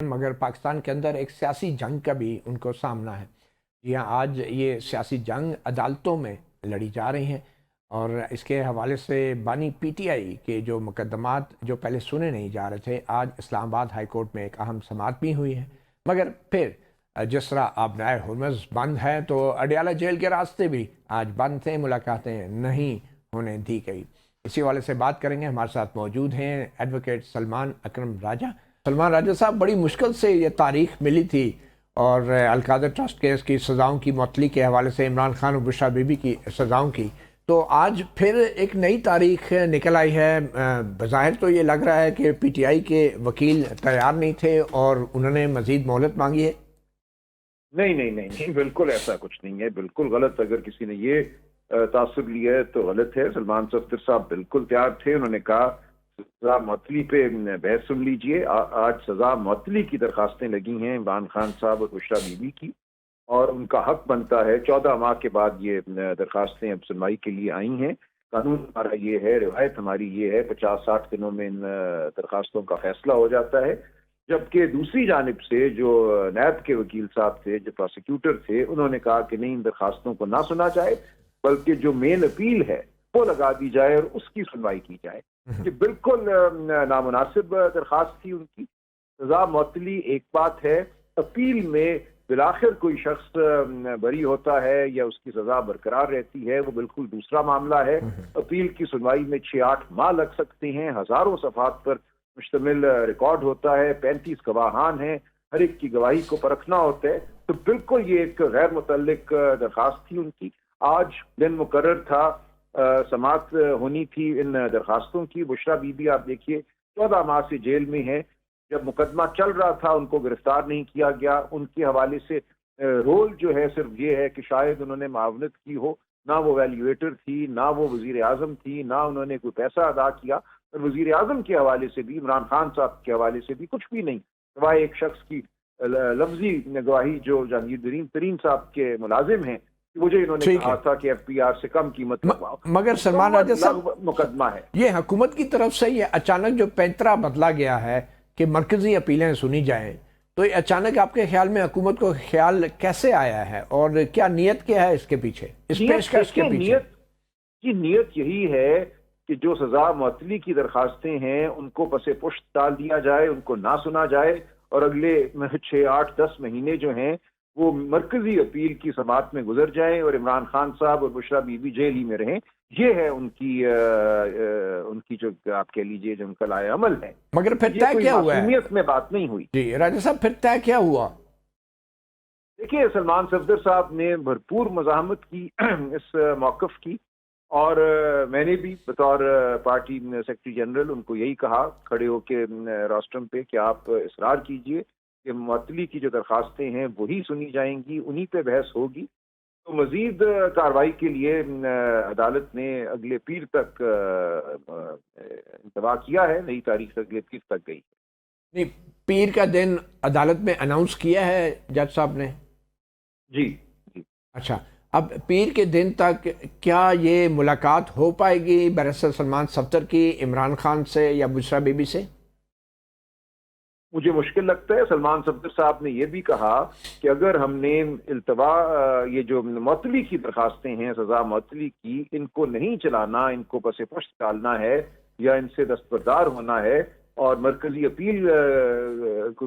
مگر پاکستان کے اندر ایک سیاسی جنگ کا بھی ان کو سامنا ہے۔ جی ہاں، آج یہ سیاسی جنگ عدالتوں میں لڑی جا رہی ہیں، اور اس کے حوالے سے بانی پی ٹی آئی کے جو مقدمات جو پہلے سنے نہیں جا رہے تھے، آج اسلام آباد ہائی کورٹ میں ایک اہم سماعت بھی ہوئی ہے۔ مگر پھر جس طرح آبنائے ہرمز بند ہے تو اڈیالہ جیل کے راستے بھی آج بند تھے، ملاقاتیں نہیں ہونے دی گئی۔ اسی حوالے سے بات کریں گے، ہمارے ساتھ موجود ہیں ایڈوکیٹ سلمان اکرم راجہ۔ سلمان راجہ صاحب، بڑی مشکل سے یہ تاریخ ملی تھی، اور القادر ٹرسٹ کیس کی سزاؤں کی معطلی کے حوالے سے عمران خان اور بشریٰ بی بی کی سزاؤں کی، تو آج پھر ایک نئی تاریخ نکل آئی ہے۔ بظاہر تو یہ لگ رہا ہے کہ پی ٹی آئی کے وکیل تیار نہیں تھے اور انہوں نے مزید مہلت مانگی ہے۔ نہیں نہیں نہیں نہیں، بالکل ایسا کچھ نہیں ہے، بالکل غلط۔ اگر کسی نے یہ تعصب لیا ہے تو غلط ہے۔ سلمان صفدر صاحب بالکل تیار تھے، انہوں نے کہا سزا معطلی پہ بحث سن لیجئے۔ آج سزا معطلی کی درخواستیں لگی ہیں عمران خان صاحب اور بشریٰ بی بی کی، اور ان کا حق بنتا ہے۔ 14 ماہ کے بعد یہ درخواستیں اب سنوائی کے لیے آئی ہیں۔ قانون ہمارا یہ ہے، روایت ہماری یہ ہے، 50-60 دنوں میں ان درخواستوں کا فیصلہ ہو جاتا ہے۔ جبکہ دوسری جانب سے جو نیب کے وکیل صاحب تھے، جو پروسیکیوٹر تھے، انہوں نے کہا کہ نہیں، ان درخواستوں کو نہ سنا جائے، بلکہ جو مین اپیل ہے وہ لگا دی جائے اور اس کی سنوائی کی جائے۔ یہ بالکل نامناسب درخواست تھی ان کی۔ سزا معطلی ایک بات ہے، اپیل میں بالآخر کوئی شخص بری ہوتا ہے یا اس کی سزا برقرار رہتی ہے، وہ بالکل دوسرا معاملہ ہے۔ اپیل کی سنوائی میں 6-8 ماہ لگ سکتے ہیں، ہزاروں صفحات پر مشتمل ریکارڈ ہوتا ہے، 35 گواہان ہیں، ہر ایک کی گواہی کو پرکھنا ہوتا ہے، تو بالکل یہ ایک غیر متعلق درخواست تھی ان کی۔ آج دن مقرر تھا، سماعت ہونی تھی ان درخواستوں کی۔ بشریٰ بی بی آپ دیکھیے 14 ماہ سے جیل میں ہے، جب مقدمہ چل رہا تھا ان کو گرفتار نہیں کیا گیا۔ ان کے حوالے سے رول جو ہے صرف یہ ہے کہ شاید انہوں نے معاونت کی ہو، نہ وہ ویلیویٹر تھی، نہ وہ وزیر اعظم تھی، نہ انہوں نے کوئی پیسہ ادا کیا، اور وزیر اعظم کے حوالے سے بھی، عمران خان صاحب کے حوالے سے بھی کچھ بھی نہیں، سوائے ایک شخص کی لفظی گواہی جو جہانگیر ترین صاحب کے ملازم ہیں، مجھے انہوں نے کہا تھا کہ ایف پی آر سے کم قیمت لگواؤ۔ مگر سلمان راجہ صاحب، مقدمہ ہے یہ حکومت کی طرف سے یہ اچانک جو پینترا بدلا گیا ہے کہ مرکزی اپیلیں سنی جائیں، تو یہ اچانک آپ کے خیال میں حکومت کو خیال کیسے آیا ہے، اور کیا نیت کیا ہے اس کے پیچھے، اس پیشکش کے پیچھے؟ نیت یہی ہے کہ جو سزا معطلی کی درخواستیں ہیں ان کو پس پشت ڈال دیا جائے، ان کو نہ سنا جائے، اور اگلے 6-8-10 مہینے جو ہیں وہ مرکزی اپیل کی سماعت میں گزر جائیں، اور عمران خان صاحب اور بشریٰ بی بی جیل ہی میں رہیں۔ یہ ہے ان کی جو آپ کہہ لیجئے جو ان کا لائے عمل ہے۔ مگر پھر طے کیا ہوا ہے؟ معصومیت میں بات نہیں ہوئی۔ جی راجہ صاحب، پھر طے کیا ہوا؟ دیکھیے، سلمان صفدر صاحب نے بھرپور مزاحمت کی اس موقف کی، اور میں نے بھی بطور پارٹی سیکرٹری جنرل ان کو یہی کہا کھڑے ہو کے روسٹرم پہ کہ آپ اصرار کیجئے کہ معطلی کی جو درخواستیں ہیں وہی سنی جائیں گی، انہی پہ بحث ہوگی۔ تو مزید کارروائی کے لیے عدالت نے اگلے پیر تک انتباہ کیا ہے، نئی تاریخ اگلے پیر تک گئی۔ نہیں، پیر کا دن عدالت میں اناؤنس کیا ہے جج صاحب نے؟ جی جی۔ اچھا، اب پیر کے دن تک کیا یہ ملاقات ہو پائے گی بیرسٹر سلمان صفدر کی عمران خان سے یا بشریٰ بی بی سے؟ مجھے مشکل لگتا ہے۔ سلمان صفدر صاحب نے یہ بھی کہا کہ اگر ہم نے یہ جو معطلی کی درخواستیں ہیں، سزا معطلی کی، ان کو نہیں چلانا، ان کو پس پشت ڈالنا ہے یا ان سے دستبردار ہونا ہے اور مرکزی اپیل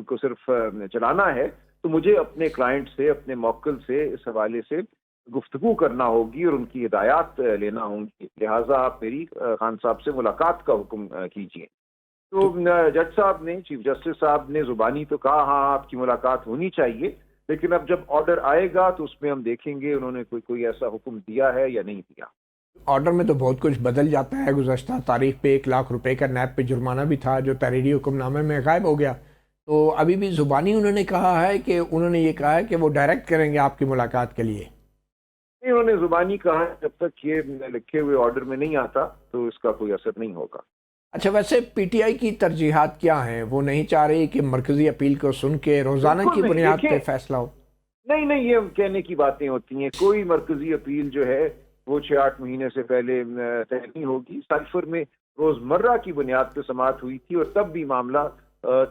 کو صرف چلانا ہے، تو مجھے اپنے کلائنٹ سے، اپنے موکل سے اس حوالے سے گفتگو کرنا ہوگی اور ان کی ہدایات لینا ہوں گی۔ لہٰذا آپ میری خان صاحب سے ملاقات کا حکم کیجیے۔ تو جج صاحب نے، چیف جسٹس صاحب نے زبانی تو کہا ہاں آپ کی ملاقات ہونی چاہیے، لیکن اب جب آرڈر آئے گا تو اس میں ہم دیکھیں گے انہوں نے کوئی ایسا حکم دیا ہے یا نہیں دیا۔ آرڈر میں تو بہت کچھ بدل جاتا ہے۔ گزشتہ تاریخ پہ 1 لاکھ روپے کا نیب پہ جرمانہ بھی تھا جو تحریری حکم نامے میں غائب ہو گیا۔ تو ابھی بھی زبانی انہوں نے کہا ہے کہ انہوں نے یہ کہا ہے کہ وہ ڈائریکٹ کریں گے آپ کی ملاقات کے لیے۔ انہوں نے زبانی کہا جب تک یہ لکھے ہوئے آرڈر میں نہیں آتا تو اس کا کوئی اثر نہیں ہوگا۔ اچھا، ویسے پی ٹی آئی کی ترجیحات کیا ہیں؟ وہ نہیں چاہ رہی کہ مرکزی اپیل کو سن کے روزانہ کی بنیاد پہ فیصلہ ہو؟ نہیں، یہ کہنے کی باتیں ہوتی ہیں۔ کوئی مرکزی اپیل جو ہے وہ 6-8 مہینے سے پہلے طے نہیں ہوگی۔ سائفر میں روزمرہ کی بنیاد پہ سماعت ہوئی تھی، اور تب بھی معاملہ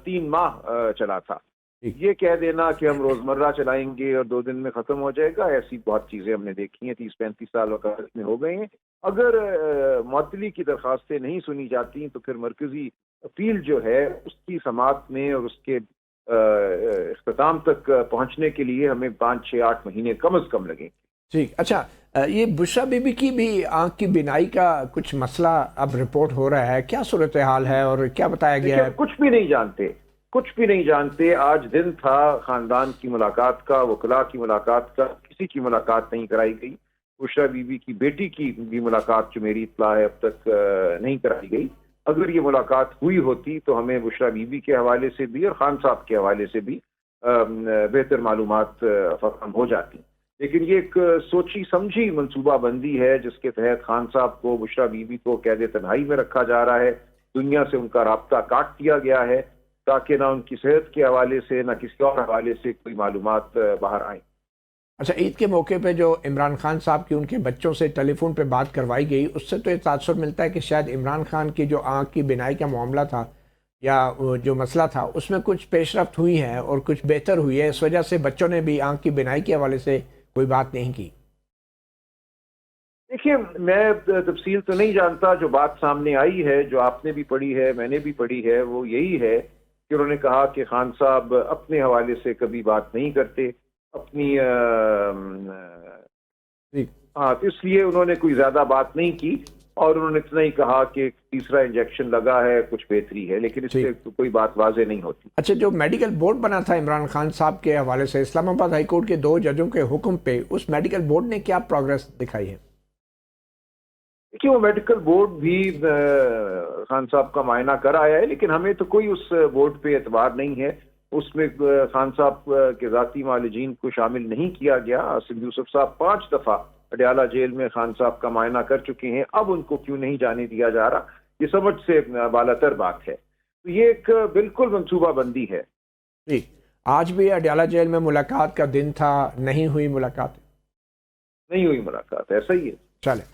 3 ماہ چلا تھا۔ یہ کہہ دینا کہ ہم روزمرہ چلائیں گے اور 2 دن میں ختم ہو جائے گا، ایسی بہت چیزیں ہم نے دیکھی ہیں، 30-35 سال وقت میں ہو گئے ہیں۔ اگر معطلی کی درخواستیں نہیں سنی جاتی تو پھر مرکزی اپیل جو ہے اس کی سماعت میں اور اس کے اختتام تک پہنچنے کے لیے ہمیں 5-6-8 مہینے کم از کم لگیں گے۔ ٹھیک، اچھا، یہ بشریٰ بی بی کی بھی آنکھ کی بینائی کا کچھ مسئلہ اب رپورٹ ہو رہا ہے، کیا صورتحال ہے اور کیا بتایا گیا ہے؟ کچھ بھی نہیں جانتے، کچھ بھی نہیں جانتے۔ آج دن تھا خاندان کی ملاقات کا، وکلاء کی ملاقات کا، کسی کی ملاقات نہیں کرائی گئی۔ بشریٰ بی بی کی بیٹی کی بھی ملاقات جو میری اطلاع ہے اب تک نہیں کرائی گئی۔ اگر یہ ملاقات ہوئی ہوتی تو ہمیں بشریٰ بی بی کے حوالے سے بھی اور خان صاحب کے حوالے سے بھی بہتر معلومات فراہم ہو جاتی، لیکن یہ ایک سوچی سمجھی منصوبہ بندی ہے جس کے تحت خان صاحب کو، بشریٰ بی بی کو قید تنہائی میں رکھا جا رہا ہے، دنیا سے ان کا رابطہ کاٹ دیا گیا ہے تاکہ نہ ان کی صحت کے حوالے سے نہ کسی اور حوالے سے کوئی معلومات باہر آئیں۔ اچھا، عید کے موقع پہ جو عمران خان صاحب کی ان کے بچوں سے ٹیلی فون پہ بات کروائی گئی، اس سے تو یہ تاثر ملتا ہے کہ شاید عمران خان کی جو آنکھ کی بینائی کا معاملہ تھا یا جو مسئلہ تھا اس میں کچھ پیش رفت ہوئی ہے اور کچھ بہتر ہوئی ہے، اس وجہ سے بچوں نے بھی آنکھ کی بینائی کے حوالے سے کوئی بات نہیں کی۔ دیکھیے، میں تفصیل تو نہیں جانتا، جو بات سامنے آئی ہے، جو آپ نے بھی پڑھی ہے، میں نے بھی پڑھی ہے، وہ یہی ہے کہ انہوں نے کہا کہ خان صاحب اپنے حوالے سے کبھی بات نہیں کرتے اپنی ہاں، تو اس لیے انہوں نے کوئی زیادہ بات نہیں کی اور انہوں نے اتنا ہی کہا کہ تیسرا انجیکشن لگا ہے، کچھ بہتری ہے، لیکن اس سے کوئی بات واضح نہیں ہوتی۔ اچھا، جو میڈیکل بورڈ بنا تھا عمران خان صاحب کے حوالے سے اسلام آباد ہائی کورٹ کے 2 ججوں کے حکم پہ، اس میڈیکل بورڈ نے کیا پروگریس دکھائی ہے؟ دیکھیے، وہ میڈیکل بورڈ بھی خان صاحب کا معائنہ کر آیا ہے، لیکن ہمیں تو کوئی اس بورڈ پہ اعتبار نہیں ہے۔ اس میں خان صاحب کے ذاتی معالجین کو شامل نہیں کیا گیا۔ آصف یوسف صاحب 5 دفعہ اڈیالہ جیل میں خان صاحب کا معائنہ کر چکے ہیں، اب ان کو کیوں نہیں جانے دیا جا رہا، یہ سمجھ سے بالاتر بات ہے۔ تو یہ ایک بالکل منصوبہ بندی ہے۔ جی، آج بھی اڈیالہ جیل میں ملاقات کا دن تھا، نہیں ہوئی ملاقات؟ نہیں ہوئی ملاقات، ایسا ہی ہے۔ چلے۔